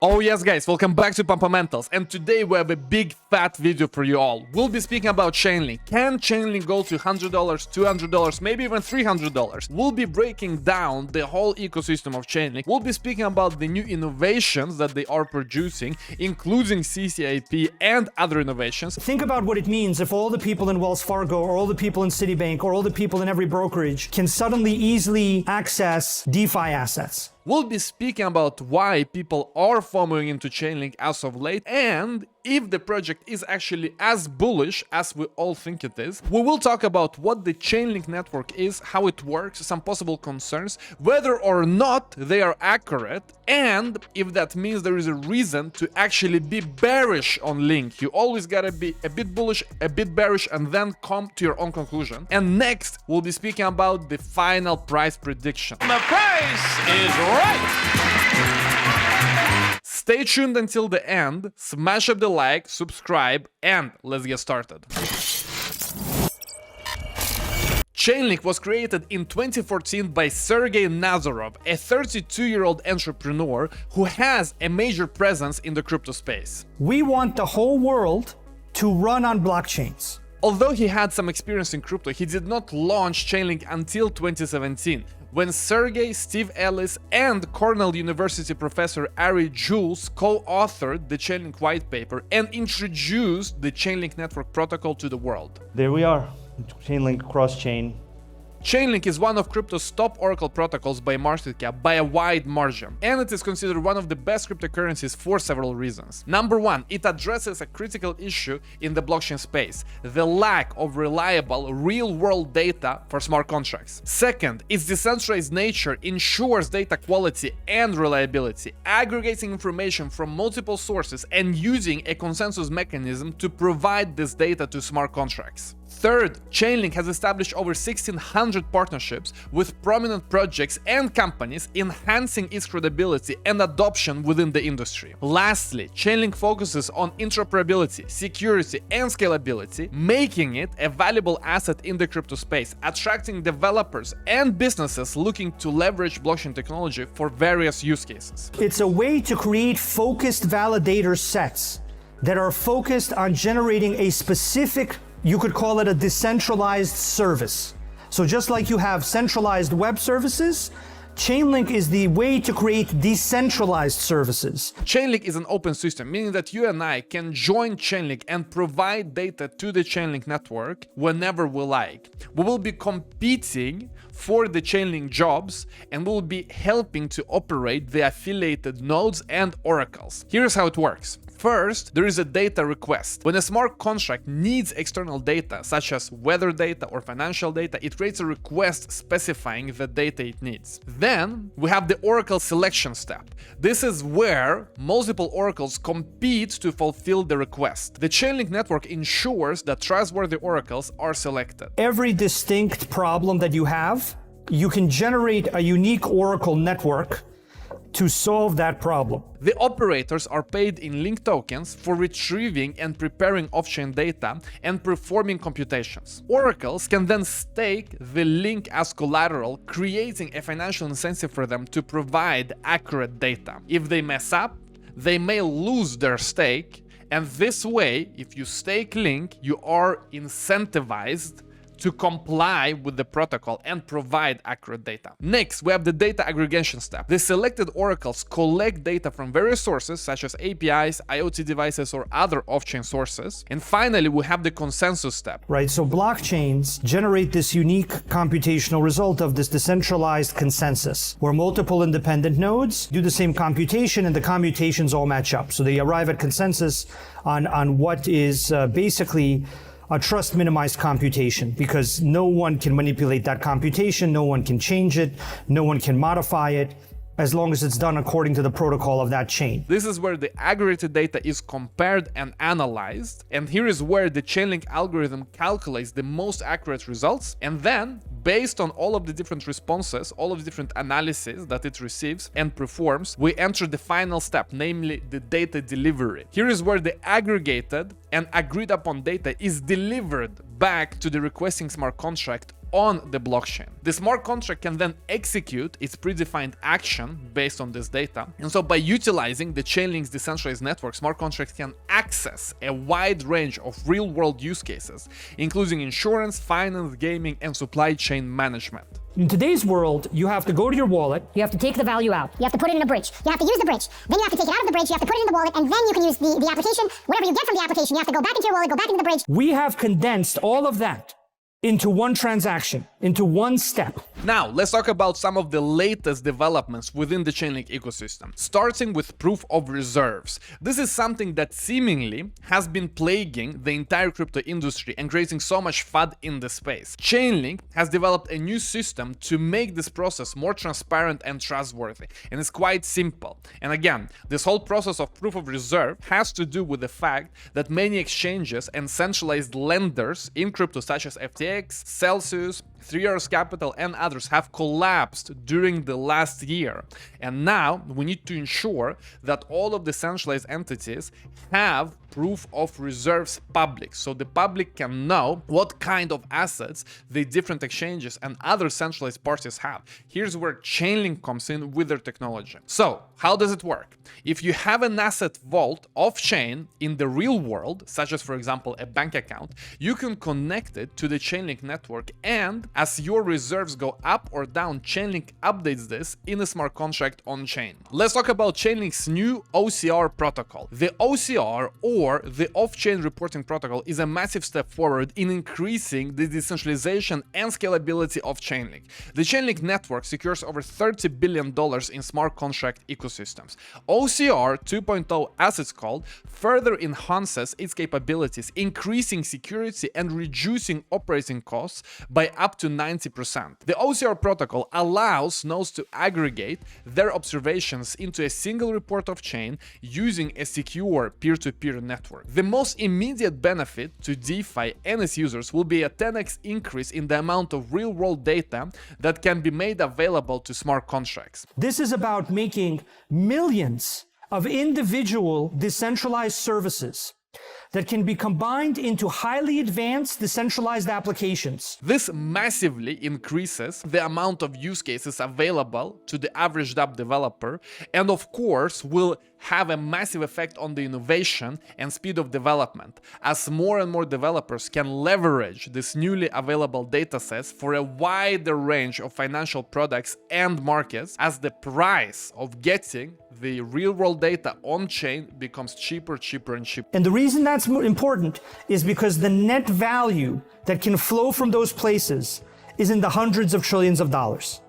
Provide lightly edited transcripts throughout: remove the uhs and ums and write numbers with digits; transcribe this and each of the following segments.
Oh yes guys, welcome back to Pumpamentals, and today we have a big fat video for you all. We'll be speaking about Chainlink. Can Chainlink go to $100, $200, maybe even $300? We'll be breaking down the whole ecosystem of Chainlink. We'll be speaking about the new innovations that they are producing, including CCIP and other innovations. Think about what it means if all the people in Wells Fargo or all the people in Citibank or all the people in every brokerage can suddenly easily access DeFi assets. We'll be speaking about why people are FOMOing into Chainlink as of late, and if the project is actually as bullish as we all think it is. We will talk about what the Chainlink network is, how it works, some possible concerns, whether or not they are accurate, and if that means there is a reason to actually be bearish on Link. You always gotta be a bit bullish, a bit bearish, and then come to your own conclusion. And next, we'll be speaking about the final price prediction. The price is right! Stay tuned until the end, smash up the like, subscribe, and let's get started. Chainlink was created in 2014 by Sergey Nazarov, a 32-year-old entrepreneur who has a major presence in the crypto space. We want the whole world to run on blockchains. Although he had some experience in crypto, he did not launch Chainlink until 2017, when Sergey, Steve Ellis, and Cornell University professor Ari Jules co-authored the Chainlink white paper and introduced the Chainlink Network protocol to the world. There we are, Chainlink cross-chain. Chainlink is one of crypto's top Oracle protocols by market cap by a wide margin, and it is considered one of the best cryptocurrencies for several reasons. Number one, it addresses a critical issue in the blockchain space: the lack of reliable real-world data for smart contracts. Second, its decentralized nature ensures data quality and reliability, aggregating information from multiple sources and using a consensus mechanism to provide this data to smart contracts. Third, Chainlink has established over 1,600 partnerships with prominent projects and companies, enhancing its credibility and adoption within the industry. Lastly, Chainlink focuses on interoperability, security, and scalability, making it a valuable asset in the crypto space, attracting developers and businesses looking to leverage blockchain technology for various use cases. It's a way to create focused validator sets that are focused on generating a specific, you could call it a decentralized service. So just like you have centralized web services, Chainlink is the way to create decentralized services. Chainlink is an open system, meaning that you and I can join Chainlink and provide data to the Chainlink network whenever we like. We will be competing for the Chainlink jobs, and we will be helping to operate the affiliated nodes and oracles. Here's how it works. First, there is a data request. When a smart contract needs external data, such as weather data or financial data, it creates a request specifying the data it needs. Then, we have the oracle selection step. This is where multiple oracles compete to fulfill the request. The Chainlink network ensures that trustworthy oracles are selected. Every distinct problem that you have, you can generate a unique oracle network to solve that problem. The operators are paid in Link tokens for retrieving and preparing off-chain data and performing computations. Oracles can then stake the Link as collateral, creating a financial incentive for them to provide accurate data. If they mess up, they may lose their stake, and this way, if you stake Link, you are incentivized to comply with the protocol and provide accurate data. Next, we have the data aggregation step. The selected oracles collect data from various sources, such as APIs, IoT devices, or other off-chain sources. And finally, we have the consensus step. Right, so blockchains generate this unique computational result of this decentralized consensus, where multiple independent nodes do the same computation and the computations all match up. So they arrive at consensus on what is basically a trust minimized computation, because no one can manipulate that computation, no one can change it, no one can modify it, as long as it's done according to the protocol of that chain. This is where the aggregated data is compared and analyzed, and here is where the Chainlink algorithm calculates the most accurate results, and then, based on all of the different responses, all of the different analyses that it receives and performs, we enter the final step, namely the data delivery. Here is where the aggregated and agreed upon data is delivered back to the requesting smart contract on the blockchain. The smart contract can then execute its predefined action based on this data. And so by utilizing the Chainlink's decentralized network, smart contracts can access a wide range of real-world use cases, including insurance, finance, gaming, and supply chain management. In today's world, you have to go to your wallet. You have to take the value out. You have to put it in a bridge. You have to use the bridge. Then you have to take it out of the bridge. You have to put it in the wallet, and then you can use the application. Whatever you get from the application, you have to go back into your wallet, go back into the bridge. We have condensed all of that into one transaction, into one step. Now, let's talk about some of the latest developments within the Chainlink ecosystem, starting with proof of reserves. This is something that seemingly has been plaguing the entire crypto industry and creating so much FUD in the space. Chainlink has developed a new system to make this process more transparent and trustworthy, and it's quite simple. And again, this whole process of proof of reserve has to do with the fact that many exchanges and centralized lenders in crypto, such as FTX, Celsius, 3 Arrows Capital, and others have collapsed during the last year. And now we need to ensure that all of the centralized entities have proof of reserves public, so the public can know what kind of assets the different exchanges and other centralized parties have. Here's where Chainlink comes in with their technology. So how does it work? If you have an asset vault off-chain in the real world, such as for example a bank account, you can connect it to the Chainlink network, and as your reserves go up or down, Chainlink updates this in a smart contract on-chain. Let's talk about Chainlink's new OCR protocol. The OCR, or the off-chain reporting protocol, is a massive step forward in increasing the decentralization and scalability of Chainlink. The Chainlink network secures over $30 billion in smart contract ecosystems. OCR 2.0, as it's called, further enhances its capabilities, increasing security and reducing operating costs by up to 90%. The OCR protocol allows nodes to aggregate their observations into a single report off-chain using a secure peer-to-peer network. The most immediate benefit to DeFi and its users will be a 10x increase in the amount of real-world data that can be made available to smart contracts. This is about making millions of individual decentralized services that can be combined into highly advanced decentralized applications. This massively increases the amount of use cases available to the average dApp developer, and of course will have a massive effect on the innovation and speed of development, as more and more developers can leverage these newly available datasets for a wider range of financial products and markets, as the price of getting the real-world data on-chain becomes cheaper and cheaper. And the reason that's important is because the net value that can flow from those places is in the hundreds of trillions of dollars.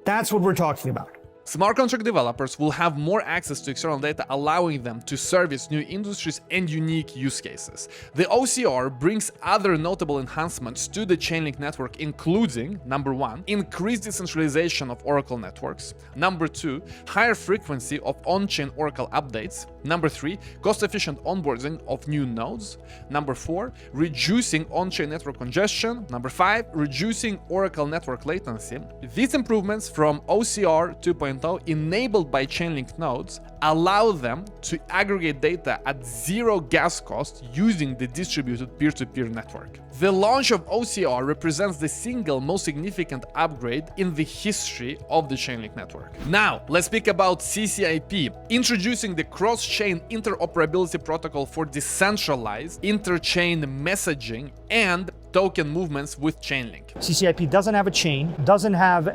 That's what we're talking about. Smart contract developers will have more access to external data, allowing them to service new industries and unique use cases. The OCR brings other notable enhancements to the Chainlink network, including, number 1, increased decentralization of Oracle networks, number 2, higher frequency of on-chain Oracle updates, number 3, cost-efficient onboarding of new nodes, number 4, reducing on-chain network congestion, number 5, reducing Oracle network latency. These improvements from OCR 2.0 enabled by Chainlink nodes allow them to aggregate data at zero gas cost using the distributed peer-to-peer network. The launch of OCR represents the single most significant upgrade in the history of the Chainlink network. Now, let's speak about CCIP, introducing the cross-chain interoperability protocol for decentralized interchain messaging and token movements with Chainlink. CCIP doesn't have a chain, doesn't have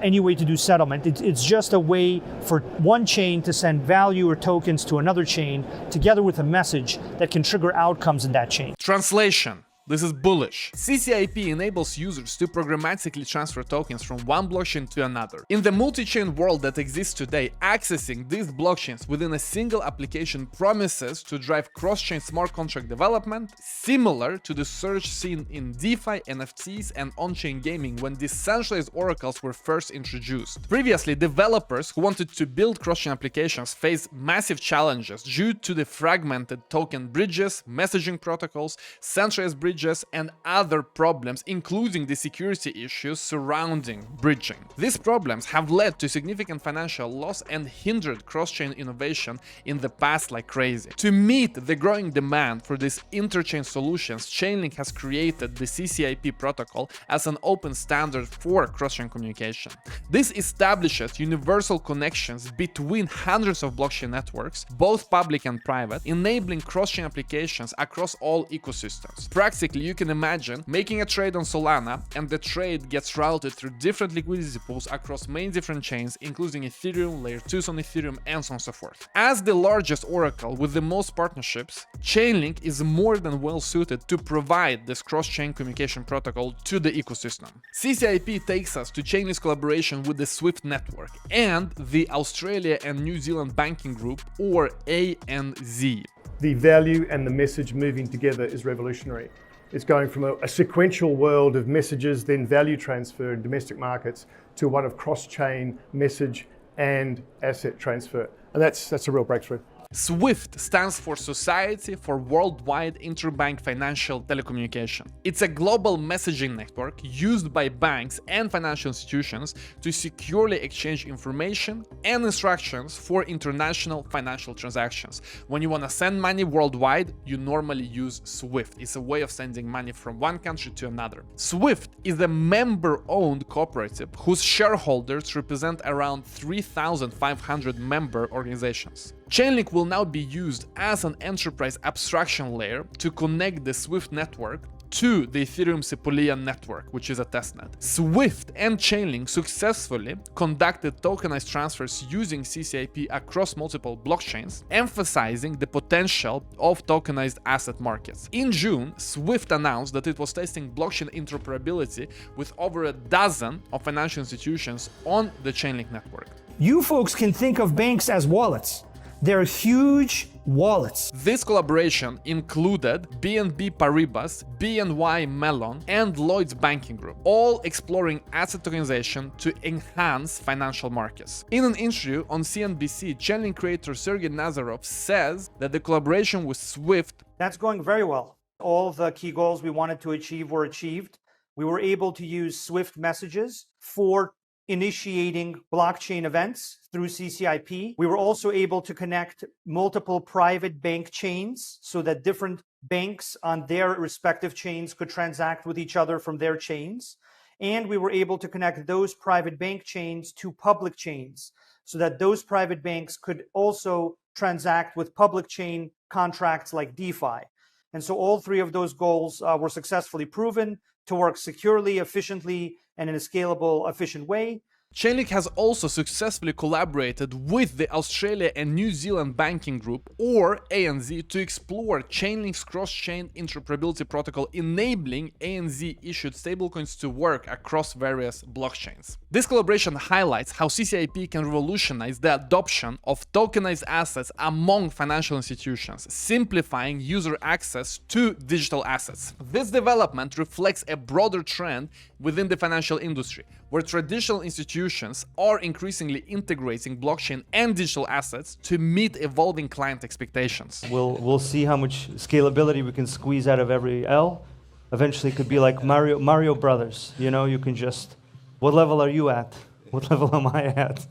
any way to do settlement. It's just a way for one chain to send value or tokens to another chain together with a message that can trigger outcomes in that chain. Translation. This is bullish. CCIP enables users to programmatically transfer tokens from one blockchain to another. In the multi-chain world that exists today, accessing these blockchains within a single application promises to drive cross-chain smart contract development, similar to the surge seen in DeFi, NFTs, and on-chain gaming when decentralized oracles were first introduced. Previously, developers who wanted to build cross-chain applications faced massive challenges due to the fragmented token bridges, messaging protocols, centralized bridges, blockages and other problems, including the security issues surrounding bridging. These problems have led to significant financial loss and hindered cross-chain innovation in the past like crazy. To meet the growing demand for these interchain solutions, Chainlink has created the CCIP protocol as an open standard for cross-chain communication. This establishes universal connections between hundreds of blockchain networks, both public and private, enabling cross-chain applications across all ecosystems. Practically, you can imagine making a trade on Solana and the trade gets routed through different liquidity pools across many different chains, including Ethereum, Layer 2s on Ethereum, and so on and so forth. As the largest oracle with the most partnerships, Chainlink is more than well suited to provide this cross-chain communication protocol to the ecosystem. CCIP takes us to Chainlink's collaboration with the SWIFT network and the Australia and New Zealand Banking Group, or ANZ. The value and the message moving together is revolutionary. It's going from a sequential world of messages, then value transfer in domestic markets, to one of cross-chain message and asset transfer. And that's a real breakthrough. SWIFT stands for Society for Worldwide Interbank Financial Telecommunication. It's a global messaging network used by banks and financial institutions to securely exchange information and instructions for international financial transactions. When you want to send money worldwide, you normally use SWIFT. It's a way of sending money from one country to another. SWIFT is a member-owned cooperative whose shareholders represent around 3,500 member organizations. Chainlink will now be used as an enterprise abstraction layer to connect the SWIFT network to the Ethereum Sepolia network, which is a testnet. SWIFT and Chainlink successfully conducted tokenized transfers using CCIP across multiple blockchains, emphasizing the potential of tokenized asset markets. In June, SWIFT announced that it was testing blockchain interoperability with over a dozen of financial institutions on the Chainlink network. You folks can think of banks as wallets. They're huge wallets. This collaboration included BNP Paribas, BNY Mellon, and Lloyds Banking Group, all exploring asset tokenization to enhance financial markets. In an interview on CNBC, Chainlink creator Sergey Nazarov says that the collaboration with SWIFT That's going very well. All the key goals we wanted to achieve were achieved. We were able to use SWIFT messages for initiating blockchain events through CCIP. We were also able to connect multiple private bank chains so that different banks on their respective chains could transact with each other from their chains. And we were able to connect those private bank chains to public chains so that those private banks could also transact with public chain contracts like DeFi. And so all three of those goals were successfully proven to work securely, efficiently, and in a scalable, efficient way. Chainlink has also successfully collaborated with the Australia and New Zealand Banking Group, or ANZ, to explore Chainlink's cross-chain interoperability protocol, enabling ANZ-issued stablecoins to work across various blockchains. This collaboration highlights how CCIP can revolutionize the adoption of tokenized assets among financial institutions, simplifying user access to digital assets. This development reflects a broader trend within the financial industry, where traditional institutions are increasingly integrating blockchain and digital assets to meet evolving client expectations. We'll see how much scalability we can squeeze out of every L. Eventually, it could be like Mario Brothers. You know, you can just, what level are you at? What level am I at?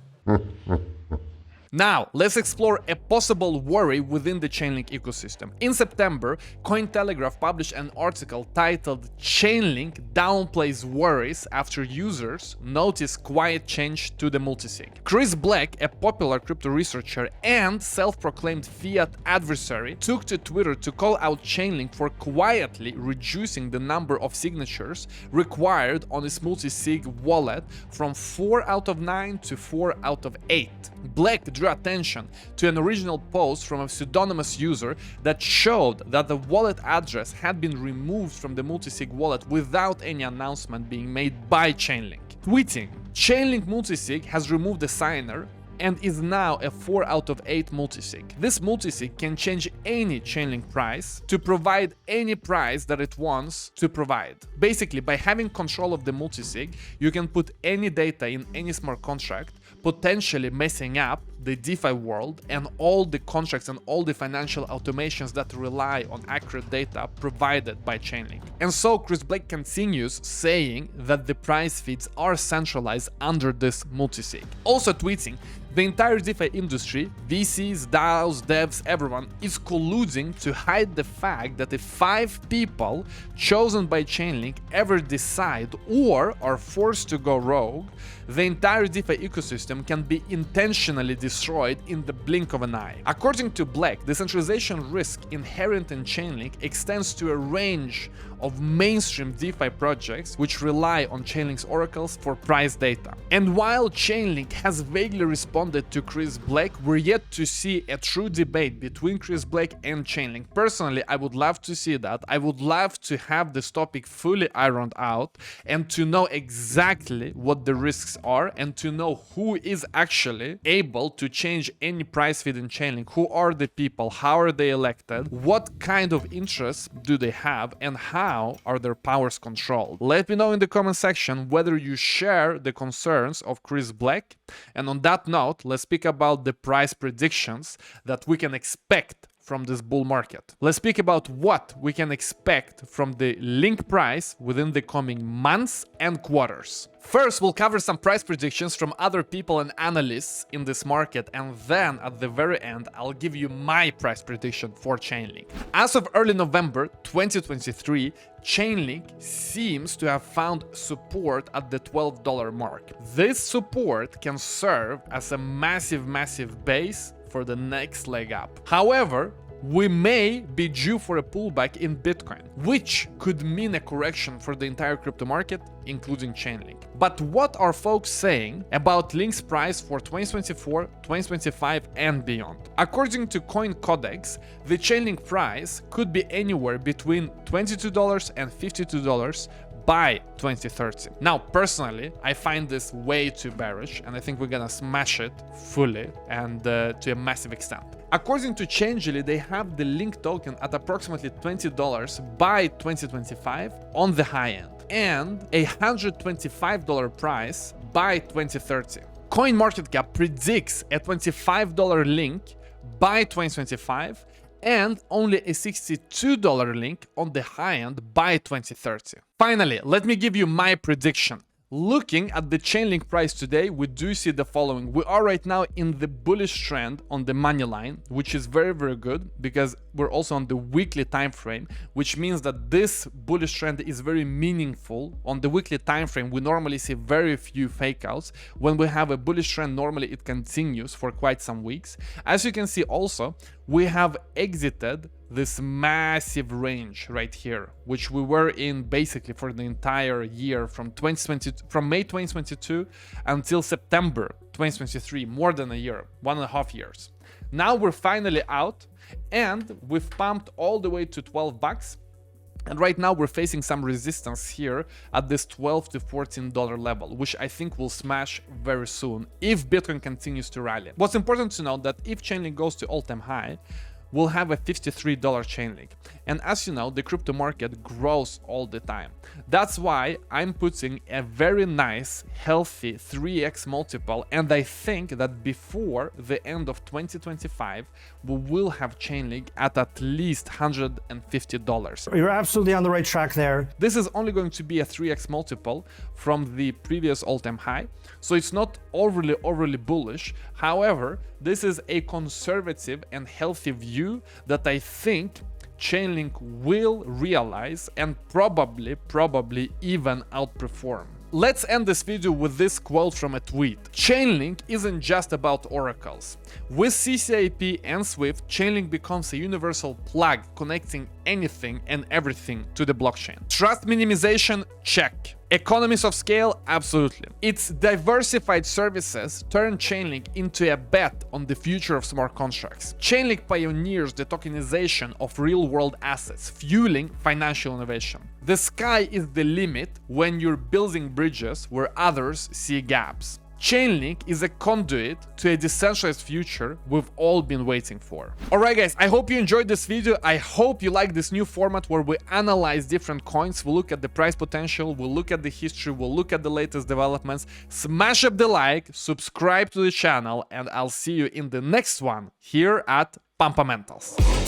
Now, let's explore a possible worry within the Chainlink ecosystem. In September, Cointelegraph published an article titled "Chainlink Downplays Worries After Users Notice Quiet Change to the Multisig." Chris Black, a popular crypto researcher and self-proclaimed fiat adversary, took to Twitter to call out Chainlink for quietly reducing the number of signatures required on its multisig wallet from 4 out of 9 to 4 out of 8. Black drew attention to an original post from a pseudonymous user that showed that the wallet address had been removed from the multisig wallet without any announcement being made by Chainlink. Tweeting, "Chainlink multisig has removed the signer and is now a 4 out of 8 multisig. This multisig can change any Chainlink price to provide any price that it wants to provide." Basically, by having control of the multisig, you can put any data in any smart contract, potentially messing up the DeFi world and all the contracts and all the financial automations that rely on accurate data provided by Chainlink. And so Chris Blake continues saying that the price feeds are centralized under this multisig. Also tweeting, the entire DeFi industry, VCs, DAOs, devs, everyone, is colluding to hide the fact that if 5 people chosen by Chainlink ever decide or are forced to go rogue, the entire DeFi ecosystem can be intentionally destroyed in the blink of an eye. According to Black, decentralization risk inherent in Chainlink extends to a range of mainstream DeFi projects which rely on Chainlink's oracles for price data. And while Chainlink has vaguely responded to Chris Blake, we're yet to see a true debate between Chris Blake and Chainlink. Personally, I would love to see that. I would love to have this topic fully ironed out and to know exactly what the risks are and to know who is actually able to change any price feed in Chainlink. Who are the people? How are they elected? What kind of interests do they have? And how are their powers controlled? Let me know in the comment section whether you share the concerns of Chris Blake. And on that note, let's speak about the price predictions that we can expect from this bull market. Let's speak about what we can expect from the Link price within the coming months and quarters. First, we'll cover some price predictions from other people and analysts in this market, and then at the very end, I'll give you my price prediction for Chainlink. As of early November 2023, Chainlink seems to have found support at the $12 mark. This support can serve as a massive base for the next leg up. However, we may be due for a pullback in Bitcoin, which could mean a correction for the entire crypto market, including Chainlink. But what are folks saying about Link's price for 2024, 2025 and beyond? According to Coin Codex, the Chainlink price could be anywhere between $22 and $52 by 2030. Now, personally, I find this way too bearish, and I think we're gonna smash it fully and to a massive extent. According to Chainlink, they have the Link token at approximately $20 by 2025 on the high end, and a $125 price by 2030. CoinMarketCap predicts a $25 Link by 2025 and only a $62 Link on the high end by 2030. Finally, let me give you my prediction. Looking at the Chainlink price today, we do see the following. We are right now in the bullish trend on the money line, which is very good because we're also on the weekly time frame, which means that this bullish trend is very meaningful. On the weekly time frame, we normally see very few fake outs. When we have a bullish trend, normally it continues for quite some weeks. As you can see also, we have exited this massive range right here, which we were in basically for the entire year from May 2022 until September 2023, more than a year, 1.5 years. Now we're finally out and we've pumped all the way to $12. And right now we're facing some resistance here at this $12 to $14 level, which I think will smash very soon if Bitcoin continues to rally. What's important to note that if Chainlink goes to all-time high, we'll have a $53 Chainlink. And as you know, the crypto market grows all the time. That's why I'm putting a very nice, healthy 3x multiple. And I think that before the end of 2025, we will have Chainlink at least $150. You're absolutely on the right track there. This is only going to be a 3x multiple from the previous all-time high. So it's not overly bullish. However, this is a conservative and healthy view that I think Chainlink will realize and probably even outperform. Let's end this video with this quote from a tweet. Chainlink isn't just about oracles. With CCIP and SWIFT, Chainlink becomes a universal plug connecting anything and everything to the blockchain. Trust minimization? Check. Economies of scale? Absolutely. Its diversified services turn Chainlink into a bet on the future of smart contracts. Chainlink pioneers the tokenization of real-world assets, fueling financial innovation. The sky is the limit when you're building bridges where others see gaps. Chainlink is a conduit to a decentralized future we've all been waiting for. Alright guys, I hope you enjoyed this video. I hope you like this new format where we analyze different coins, we'll look at the price potential, we'll look at the history, we'll look at the latest developments. Smash up the like, subscribe to the channel, and I'll see you in the next one here at Pumpamentals.